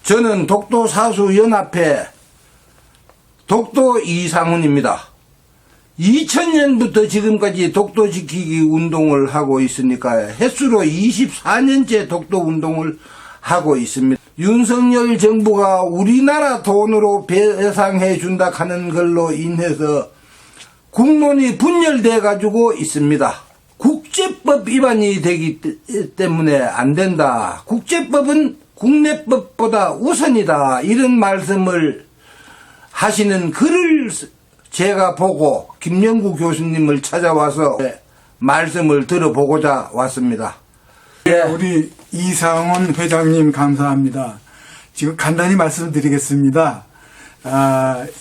저는 독도사수연합회 독도 이상훈입니다. 2000년부터 지금까지 독도 지키기 운동을 하고 있으니까 횟수로 24년째 독도 운동을 하고 있습니다. 윤석열 정부가 우리나라 돈으로 배상해 준다 하는 걸로 인해서 국론이 분열돼 가지고 있습니다. 국제법 위반이 되기 때문에 안 된다. 국제법은 국내법보다 우선이다. 이런 말씀을 하시는 글을 제가 보고 김영구 교수님을 찾아와서 말씀을 들어보고자 왔습니다. 우리 이상훈 회장님 감사합니다. 지금 간단히 말씀드리겠습니다.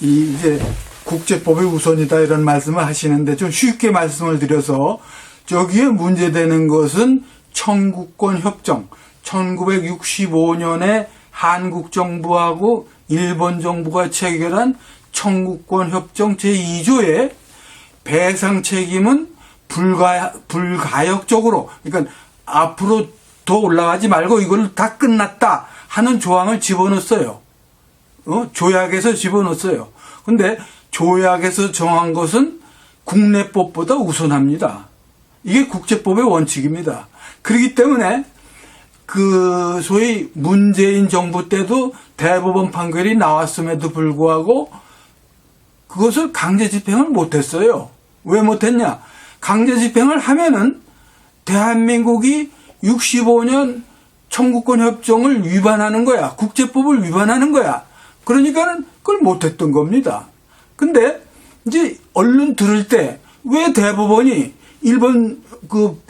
이제 국제법이 우선이다 이런 말씀을 하시는데 좀 쉽게 말씀을 드려서 저기에 문제되는 것은 청구권 협정 1965년에 한국 정부하고 일본 정부가 체결한 청구권 협정 제2조에 배상 책임은 불가역적으로 그러니까 앞으로 더 올라가지 말고 이걸 다 끝났다 하는 조항을 집어넣었어요. 조약에서 집어넣었어요. 근데 조약에서 정한 것은 국내법보다 우선합니다. 이게 국제법의 원칙입니다. 그렇기 때문에 그 소위 문재인 정부 때도 대법원 판결이 나왔음에도 불구하고 그것을 강제 집행을 못했어요. 왜 못했냐? 강제 집행을 하면은 대한민국이 65년 청구권 협정을 위반하는 거야. 국제법을 위반하는 거야. 그러니까는 그걸 못했던 겁니다. 근데 이제 얼른 들을 때 왜 대법원이 일본 그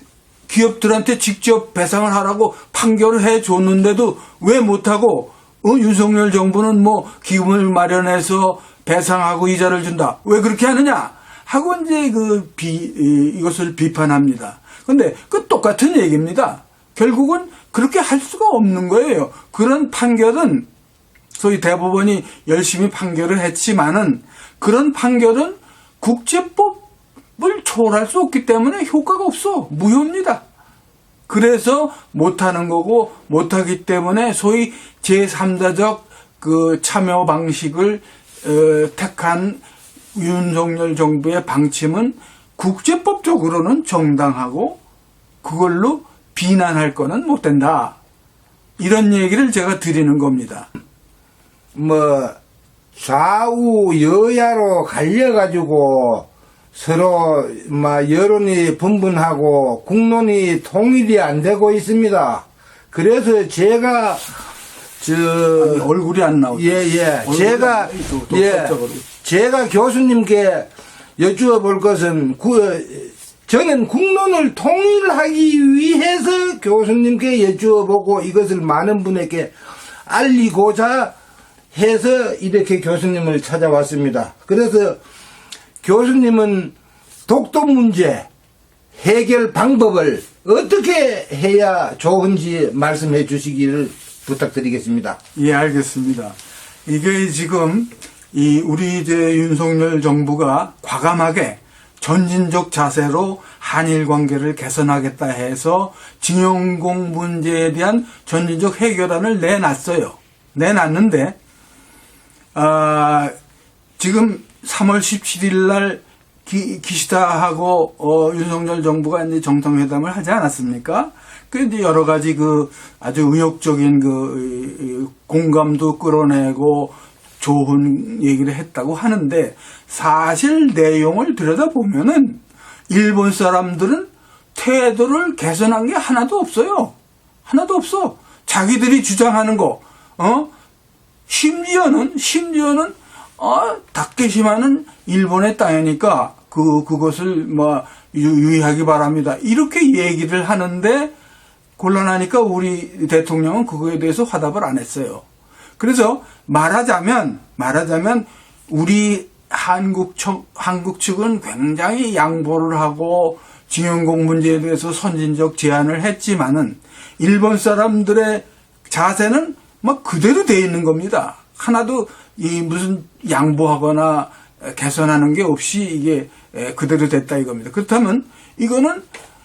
기업들한테 직접 배상을 하라고 판결을 해 줬는데도 왜 못하고 윤석열 정부는 뭐 기금을 마련해서 배상하고 이자를 준다. 왜 그렇게 하느냐? 하고 이제 이것을 비판합니다. 근데 그 똑같은 얘기입니다. 결국은 그렇게 할 수가 없는 거예요. 그런 판결은 소위 대법원이 열심히 판결을 했지만은 그런 판결은 국제법을 초월할 수 없기 때문에 효과가 없어. 무효입니다. 그래서 못하는 거고 못하기 때문에 소위 제3자적 그 참여 방식을 택한 윤석열 정부의 방침은 국제법적으로는 정당하고 그걸로 비난할 거는 못 된다. 이런 얘기를 제가 드리는 겁니다. 좌우 여야로 갈려가지고 서로 여론이 분분하고 국론이 통일이 안 되고 있습니다. 그래서 제가 아니, 얼굴이 안 나오죠. 제가 교수님께 여쭈어 것은 저는 국론을 통일하기 위해서 교수님께 여쭈어 보고 이것을 많은 분에게 알리고자 해서 이렇게 교수님을 찾아왔습니다. 그래서 교수님은 독도 문제 해결 방법을 어떻게 해야 좋은지 말씀해 주시기를 부탁드리겠습니다. 예, 알겠습니다. 이게 지금 우리 이제 윤석열 정부가 과감하게 전진적 자세로 한일 관계를 개선하겠다 해서 징용공 문제에 대한 전진적 해결안을 내놨는데 지금 3월 17일 날 기시다하고 윤석열 정부가 이제 정상회담을 하지 않았습니까? 그 이제 여러 가지 아주 의욕적인 공감도 끌어내고 좋은 얘기를 했다고 하는데 사실 내용을 들여다보면은 일본 사람들은 태도를 개선한 게 하나도 없어요. 하나도 없어. 자기들이 주장하는 거, 심지어는 다케시마는 일본의 땅이니까 그것을 유의하기 바랍니다. 이렇게 얘기를 하는데 곤란하니까 우리 대통령은 그거에 대해서 화답을 안 했어요. 그래서 말하자면 우리 한국 측은 굉장히 양보를 하고 징용공 문제에 대해서 선진적 제안을 했지만은 일본 사람들의 자세는 막 그대로 돼 있는 겁니다. 하나도 무슨 양보하거나 개선하는 게 없이 이게 그대로 됐다 이겁니다. 그렇다면 이거는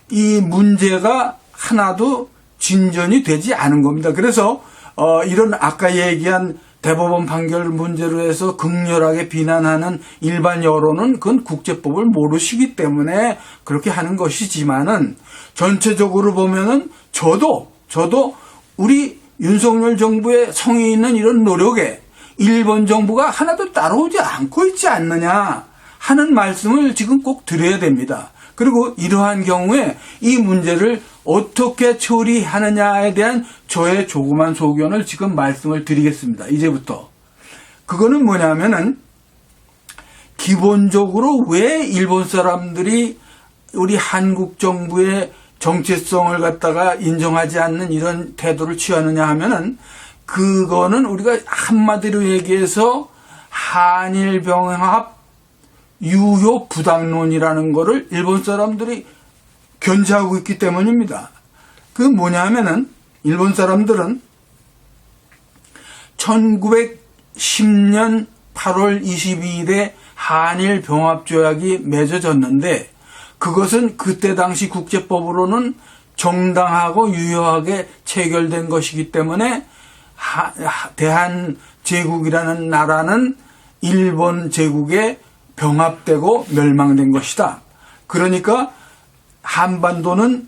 이 문제가 하나도 진전이 되지 않은 겁니다. 그래서 이런 아까 얘기한 대법원 판결 문제로 해서 극렬하게 비난하는 일반 여론은 그건 국제법을 모르시기 때문에 그렇게 하는 것이지만은 전체적으로 보면은 저도 우리 윤석열 정부의 성의 있는 이런 노력에 일본 정부가 하나도 따라오지 않고 있지 않느냐 하는 말씀을 지금 꼭 드려야 됩니다. 그리고 이러한 경우에 이 문제를 어떻게 처리하느냐에 대한 저의 조그만 소견을 지금 말씀을 드리겠습니다. 이제부터. 그거는 뭐냐면은 기본적으로 왜 일본 사람들이 우리 한국 정부의 정체성을 갖다가 인정하지 않는 이런 태도를 취하느냐 하면은 그거는 우리가 한마디로 얘기해서 한일병합 유효 부당론이라는 거를 일본 사람들이 견지하고 있기 때문입니다. 그 뭐냐면은 일본 사람들은 1910년 8월 22일에 한일 병합조약이 맺어졌는데 그것은 그때 당시 국제법으로는 정당하고 유효하게 체결된 것이기 때문에 대한제국이라는 나라는 일본 제국에 병합되고 멸망된 것이다. 그러니까 한반도는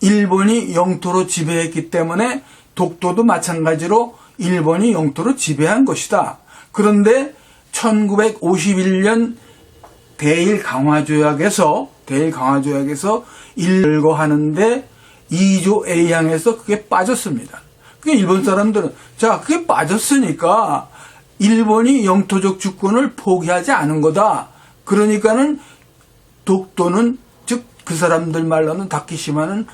일본이 영토로 지배했기 때문에 독도도 마찬가지로 일본이 영토로 지배한 것이다. 그런데 1951년 대일 강화조약에서 일거하는데 2조 A항에서 그게 빠졌습니다. 그게 일본 사람들은 자 그게 빠졌으니까 일본이 영토적 주권을 포기하지 않은 거다. 그러니까는 독도는 즉 그 사람들 말로는 다케시마는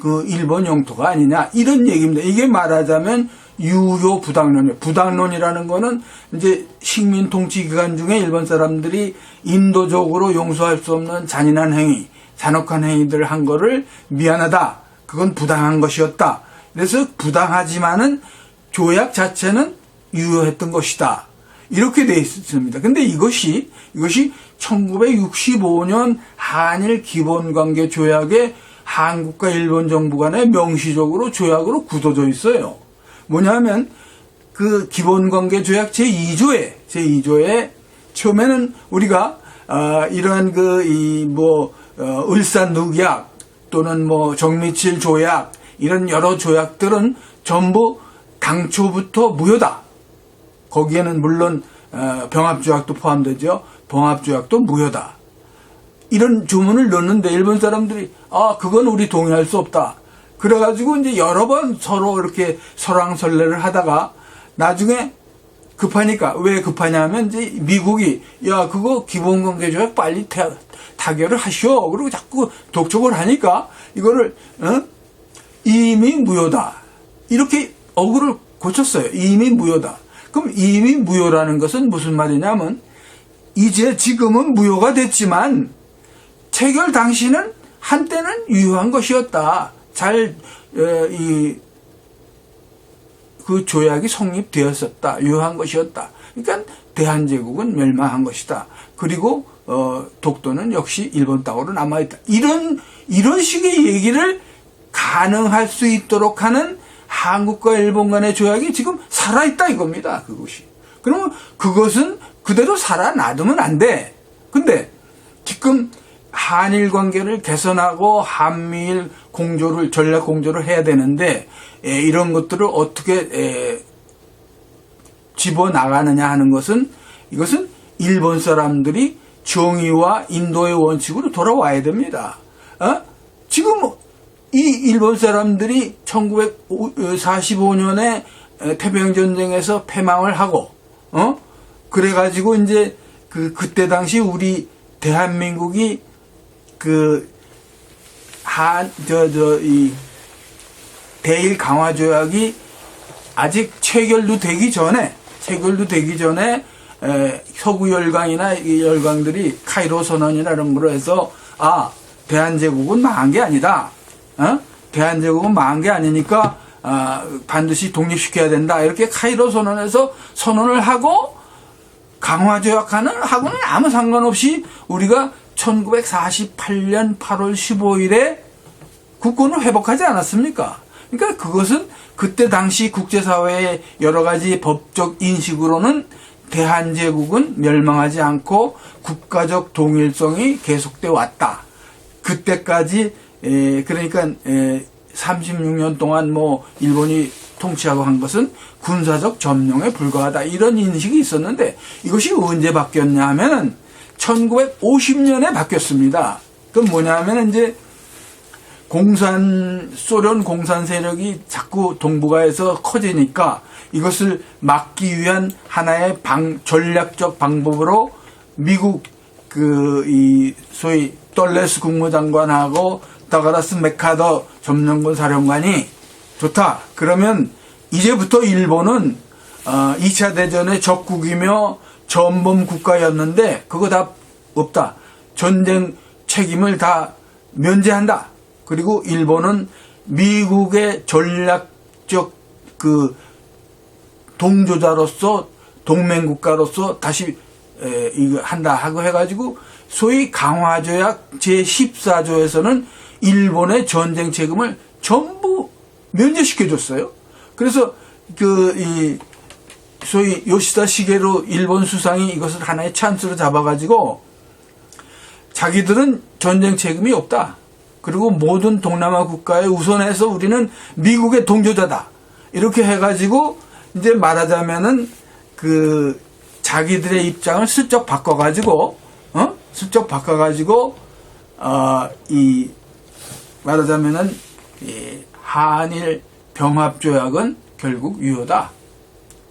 그 일본 영토가 아니냐 이런 얘기입니다. 이게 말하자면 유효 부당론이에요. 부당론이라는 거는 이제 식민 통치 기간 중에 일본 사람들이 인도적으로 용서할 수 없는 잔인한 행위, 잔혹한 행위들을 한 거를 미안하다. 그건 부당한 것이었다. 그래서 부당하지만은 조약 자체는 유효했던 것이다. 이렇게 돼 있습니다. 근데 이것이 1965년 한일 기본관계 조약에 한국과 일본 정부 간에 명시적으로 조약으로 굳어져 있어요. 뭐냐면 그 기본관계 조약 제2조에 처음에는 우리가 이러한 을산늑약 또는 정미칠 조약 이런 여러 조약들은 전부 당초부터 무효다. 거기에는 물론 병합조약도 포함되죠. 병합조약도 무효다. 이런 주문을 넣는데 일본 사람들이 그건 우리 동의할 수 없다. 그래가지고 이제 여러 번 서로 이렇게 설왕설래를 하다가 나중에 급하니까 왜 급하냐면 이제 미국이 그거 기본관계조약 빨리 타결을 하시오. 그리고 자꾸 독촉을 하니까 이거를 이미 무효다. 이렇게 어구를 고쳤어요. 이미 무효다. 그럼 이미 무효라는 것은 무슨 말이냐면 이제 지금은 무효가 됐지만 체결 당시는 한때는 유효한 것이었다. 그 조약이 성립되었었다. 유효한 것이었다. 그러니까 대한제국은 멸망한 것이다. 그리고 독도는 역시 일본 땅으로 남아있다. 이런 식의 얘기를 가능할 수 있도록 하는 한국과 일본 간의 조약이 지금 살아있다 이겁니다. 그것이. 그러면 그것은 그대로 살아놔두면 안 돼. 근데 지금 한일 관계를 개선하고 한미일 공조를 전략 공조를 해야 되는데 이런 것들을 어떻게 집어나가느냐 하는 것은 이것은 일본 사람들이 정의와 인도의 원칙으로 돌아와야 됩니다. 지금 이 일본 사람들이 1945년에 태평양전쟁에서 패망을 하고 그래가지고 이제 그때 당시 우리 대한민국이 이 대일 강화 조약이 아직 체결도 되기 전에 서구 열강이나 이 열강들이 카이로 선언이나 이런 거로 해서 대한제국은 망한 게 아니다. 대한제국은 망한 게 아니니까 반드시 독립시켜야 된다. 이렇게 카이로 선언에서 선언을 하고 강화조약하고는 아무 상관없이 우리가 1948년 8월 15일에 국권을 회복하지 않았습니까? 그러니까 그것은 그때 당시 국제사회의 여러 가지 법적 인식으로는 대한제국은 멸망하지 않고 국가적 동일성이 계속돼 왔다. 그때까지 그러니까 36년 동안 뭐 일본이 통치하고 한 것은 군사적 점령에 불과하다. 이런 인식이 있었는데 이것이 언제 바뀌었냐 하면은 1950년에 바뀌었습니다. 그건 뭐냐 하면 이제 소련 공산 세력이 자꾸 동북아에서 커지니까 이것을 막기 위한 하나의 전략적 방법으로 미국 이 소위 떨레스 국무장관하고 다그라스 맥카더 점령군 사령관이 좋다. 그러면 이제부터 일본은 2차 대전의 적국이며 전범 국가였는데 그거 다 없다. 전쟁 책임을 다 면제한다. 그리고 일본은 미국의 전략적 그 동조자로서 동맹국가로서 다시 이거 한다 하고 해가지고 소위 강화조약 제14조에서는 일본의 전쟁 책임을 전부 면제시켜줬어요. 그래서 소위 요시다 시게루 일본 수상이 이것을 하나의 찬스로 잡아가지고 자기들은 전쟁 책임이 없다. 그리고 모든 동남아 국가에 우선해서 우리는 미국의 동조자다. 이렇게 해가지고 이제 말하자면은 자기들의 입장을 슬쩍 바꿔가지고 말하자면은 한일 병합조약은 결국 유효다.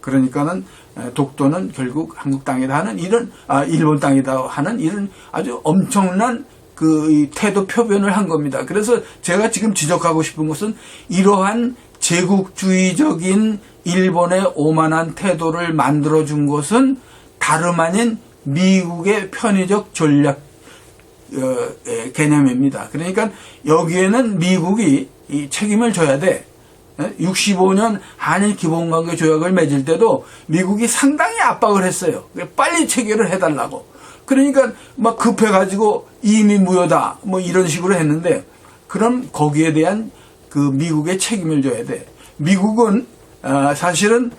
그러니까는 독도는 결국 한국 땅이다 하는 일본 땅이다 하는 이런 아주 엄청난 이 태도 표변을 한 겁니다. 그래서 제가 지금 지적하고 싶은 것은 이러한 제국주의적인 일본의 오만한 태도를 만들어준 것은 다름 아닌 미국의 편의적 전략 개념입니다. 그러니까 여기에는 미국이 이 책임을 져야 돼. 65년 한일 기본관계 조약을 맺을 때도 미국이 상당히 압박을 했어요. 빨리 체결을 해달라고. 그러니까 막 급해가지고 이미 무효다 뭐 이런 식으로 했는데 그럼 거기에 대한 미국의 책임을 져야 돼. 미국은 사실은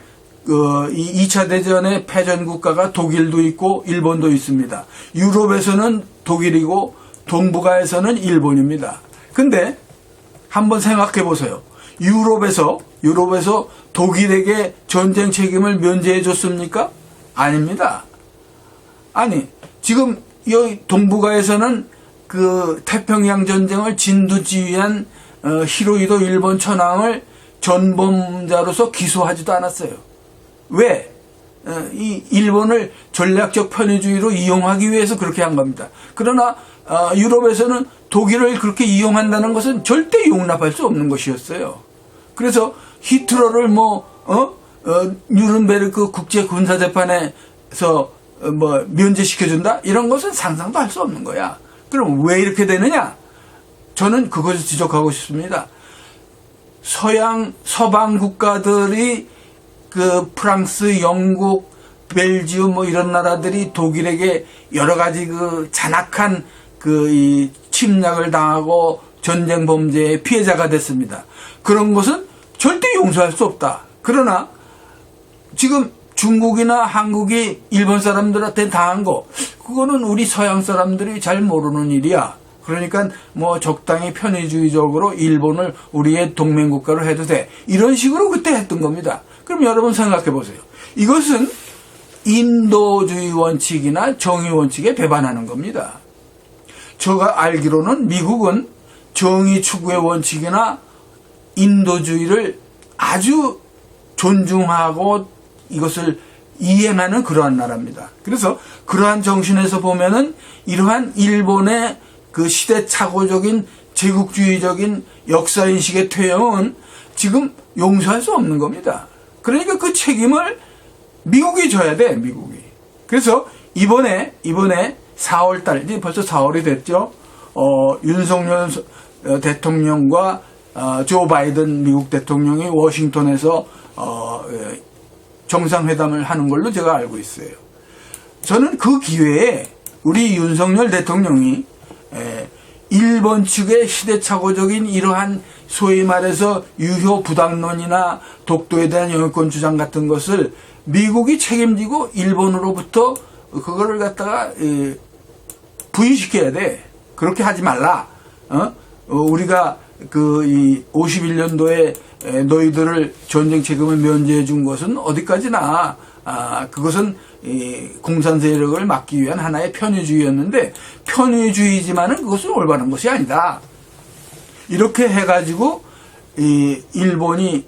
이 2차 대전의 패전 국가가 독일도 있고 일본도 있습니다. 유럽에서는 독일이고 동북아에서는 일본입니다. 근데 한번 생각해 보세요. 유럽에서 독일에게 전쟁 책임을 면제해 줬습니까? 아닙니다. 아니 지금 여기 동북아에서는 태평양 전쟁을 진두지휘한 히로히도 일본 천황을 전범자로서 기소하지도 않았어요. 왜? 이 일본을 전략적 편의주의로 이용하기 위해서 그렇게 한 겁니다. 그러나 유럽에서는 독일을 그렇게 이용한다는 것은 절대 용납할 수 없는 것이었어요. 그래서 히틀러를 뉴른베르크 국제 군사 재판에서 면제시켜준다? 이런 것은 상상도 할 수 없는 거야. 그럼 왜 이렇게 되느냐? 저는 그것을 지적하고 싶습니다. 서방 국가들이 프랑스, 영국, 벨지움 이런 나라들이 독일에게 여러 가지 잔악한 이 침략을 당하고 전쟁 범죄의 피해자가 됐습니다. 그런 것은 절대 용서할 수 없다. 그러나 지금 중국이나 한국이 일본 사람들한테 당한 거 그거는 우리 서양 사람들이 잘 모르는 일이야. 그러니까 적당히 편의주의적으로 일본을 우리의 동맹국가로 해도 돼. 이런 식으로 그때 했던 겁니다. 그럼 여러분 생각해 보세요. 이것은 인도주의 원칙이나 정의 원칙에 배반하는 겁니다. 제가 알기로는 미국은 정의 추구의 원칙이나 인도주의를 아주 존중하고 이것을 이행하는 그러한 나라입니다. 그래서 그러한 정신에서 보면은 이러한 일본의 시대착오적인 제국주의적인 역사인식의 퇴행은 지금 용서할 수 없는 겁니다. 그러니까 그 책임을 미국이 져야 돼, 미국이. 그래서 이번에 4월달, 이제 벌써 4월이 됐죠. 윤석열 대통령과 조 바이든 미국 대통령이 워싱턴에서 정상회담을 하는 걸로 제가 알고 있어요. 저는 그 기회에 우리 윤석열 대통령이 일본 측의 시대착오적인 이러한 소위 말해서 유효 부당론이나 독도에 대한 영유권 주장 같은 것을 미국이 책임지고 일본으로부터 그거를 갖다가 부인시켜야 돼. 그렇게 하지 말라. 우리가 이 51년도에 너희들을 전쟁 책임을 면제해 준 것은 어디까지나 그것은 공산 세력을 막기 위한 하나의 편의주의였는데 편의주의지만은 그것은 올바른 것이 아니다. 이렇게 해가지고 일본이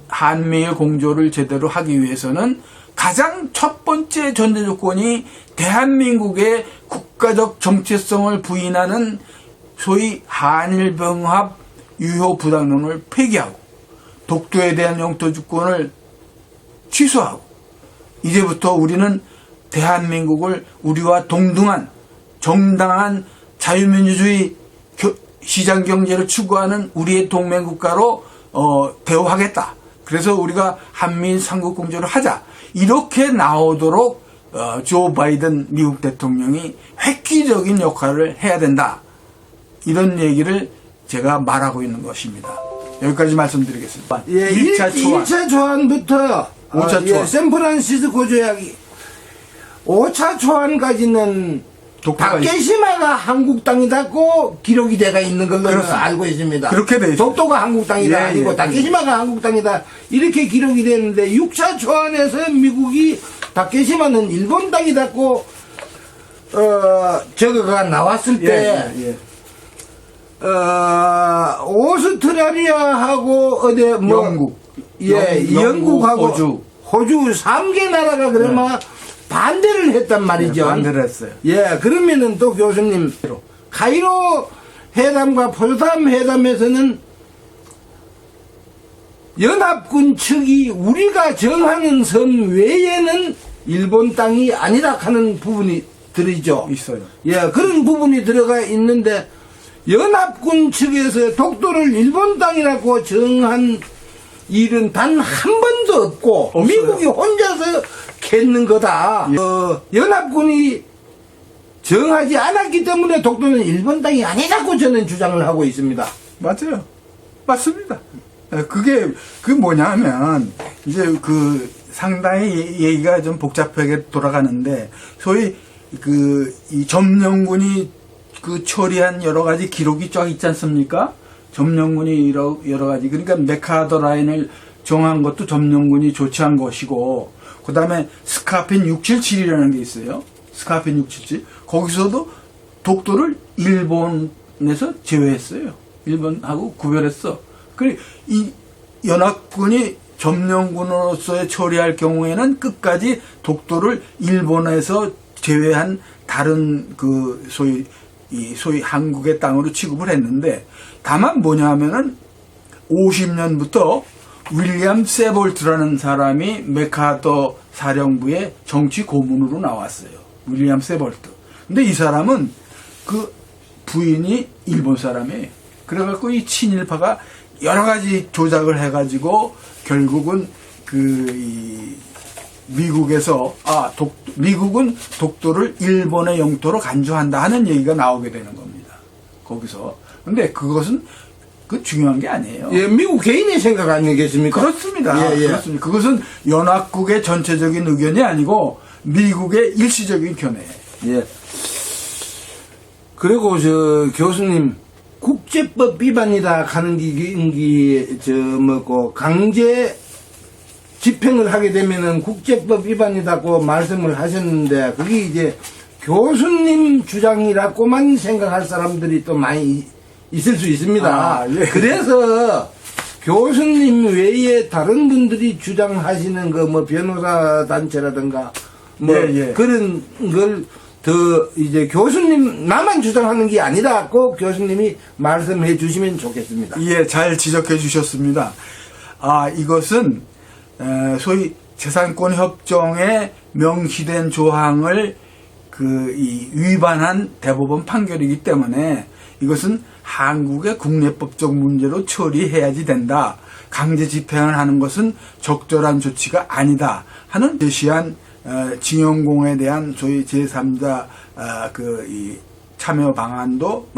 한미일 공조를 제대로 하기 위해서는 가장 첫 번째 전제 조건이 대한민국의 국가적 정체성을 부인하는 소위 한일병합 유효 부당론을 폐기하고 독도에 대한 영토 주권을 취소하고 이제부터 우리는 대한민국을 우리와 동등한 정당한 자유민주주의 시장경제를 추구하는 우리의 동맹국가로 대우하겠다. 그래서 우리가 한미일 삼국공조를 하자. 이렇게 나오도록 조 바이든 미국 대통령이 획기적인 역할을 해야 된다. 이런 얘기를 제가 말하고 있는 것입니다. 여기까지 말씀드리겠습니다. 예, 1차 초안. 1차 초안부터 5차 초안. 예, 샌프란시스코 조약이 5차 초안까지는 독도가 다케시마가 한국 땅이다고 기록이 돼가 있는 걸로 그렇습니다. 알고 있습니다. 그렇게 돼 있습니다. 독도가 한국 땅이다 예, 아니고 예. 다케시마가 한국 땅이다 이렇게 기록이 되는데 6차 초안에서 미국이 다케시마는 일본 땅이다고 저거가 나왔을 때 예. 오스트라리아하고 어디 뭐 영국. 영국하고 호주. 3개 나라가 그러면 반대를 했단 말이죠. 네, 반대를 했어요. 예, 그러면은 또 교수님 카이로 회담과 포츠담 회담에서는 연합군 측이 우리가 정하는 섬 외에는 일본 땅이 아니다 하는 부분이 들어있죠. 있어요. 예, 그런 부분이 들어가 있는데 연합군 측에서 독도를 일본 땅이라고 정한 일은 단 한 번도 없고 없어요. 미국이 혼자서 겠는 거다. 연합군이 정하지 않았기 때문에 독도는 일본 땅이 아니라고 저는 주장을 하고 있습니다. 맞아요. 맞습니다. 그게 뭐냐면 이제 상당히 얘기가 좀 복잡하게 돌아가는데 소위 이 점령군이 처리한 여러 가지 기록이 쫙 있지 않습니까? 점령군이 여러 가지 그러니까 메카더 라인을 정한 것도 점령군이 조치한 것이고 그 다음에 스카핀 677이라는 게 있어요. 스카핀 677 거기서도 독도를 일본에서 제외했어요. 일본하고 구별했어. 그리고 이 연합군이 점령군으로서의 처리할 경우에는 끝까지 독도를 일본에서 제외한 다른 소위 한국의 땅으로 취급을 했는데 다만 뭐냐면은 50년부터 윌리엄 세볼트라는 사람이 메카더 사령부의 정치 고문으로 나왔어요. 윌리엄 세볼트. 근데 이 사람은 부인이 일본 사람이에요. 그래갖고 이 친일파가 여러 가지 조작을 해가지고 결국은 미국은 독도를 일본의 영토로 간주한다 하는 얘기가 나오게 되는 겁니다. 거기서. 근데 그것은 중요한 게 아니에요. 예, 미국 개인의 생각 아니겠습니까? 그렇습니다. 예, 예. 그렇습니다. 그것은 연합국의 전체적인 의견이 아니고 미국의 일시적인 견해예요. 예. 그리고 교수님 국제법 위반이다 하는 강제 집행을 하게 되면은 국제법 위반이다고 말씀을 하셨는데 그게 이제 교수님 주장이라고만 생각할 사람들이 또 많이 있을 수 있습니다. 예. 그래서 교수님 외에 다른 분들이 주장하시는 변호사 단체라든가 예. 그런 걸 더 이제 교수님 나만 주장하는 게 아니라 꼭 교수님이 말씀해 주시면 좋겠습니다. 예, 잘 지적해 주셨습니다. 이것은 소위 재산권 협정에 명시된 조항을 위반한 대법원 판결이기 때문에 이것은 한국의 국내법적 문제로 처리해야지 된다. 강제 집행을 하는 것은 적절한 조치가 아니다 하는 제시한 징용공에 대한 소위 제3자 참여 방안도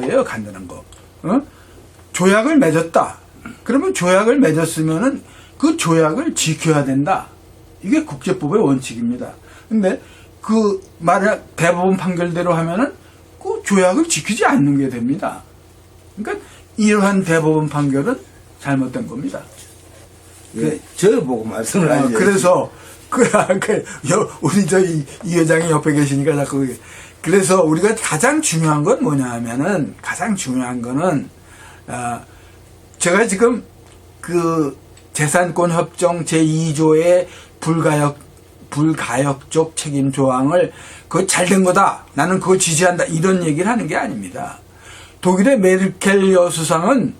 예요, 간다는 거. 조약을 맺었다. 그러면 조약을 맺었으면은 그 조약을 지켜야 된다. 이게 국제법의 원칙입니다. 근데 그 말을 대법원 판결대로 하면은 그 조약을 지키지 않는 게 됩니다. 그러니까 이러한 대법원 판결은 잘못된 겁니다. 예, 저를 보고 말씀을 하죠. 그래서 우리 이 회장이 옆에 계시니까 자꾸 그래서 우리가 가장 중요한 건 뭐냐 하면은 가장 중요한 거는 제가 지금 그 재산권 협정 제2조의 불가역적 책임 조항을 그거 잘된 거다. 나는 그거 지지한다. 이런 얘기를 하는 게 아닙니다. 독일의 메르켈 여수상은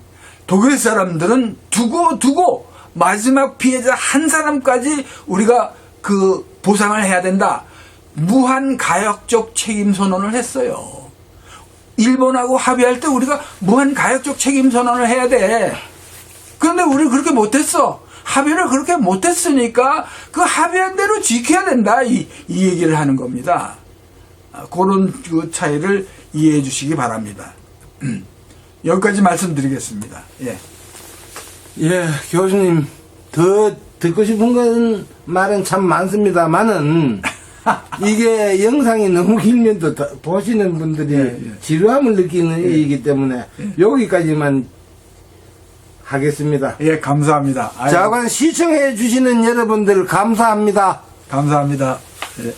독일 사람들은 두고 마지막 피해자 한 사람까지 우리가 그 보상을 해야 된다. 무한 가역적 책임 선언을 했어요. 일본하고 합의할 때 우리가 무한 가역적 책임 선언을 해야 돼. 그런데 우리 그렇게 못했어. 합의를 그렇게 못했으니까 그 합의한 대로 지켜야 된다. 이 얘기를 하는 겁니다. 그런 그 차이를 이해해 주시기 바랍니다. 여기까지 말씀드리겠습니다. 예. 예, 교수님, 더 듣고 싶은 말은 참 많습니다만은, 이게 영상이 너무 길면 또 보시는 분들이 지루함을 느끼는 일이기 때문에 여기까지만 하겠습니다. 예, 감사합니다. 자관 시청해 주시는 여러분들 감사합니다. 감사합니다. 예.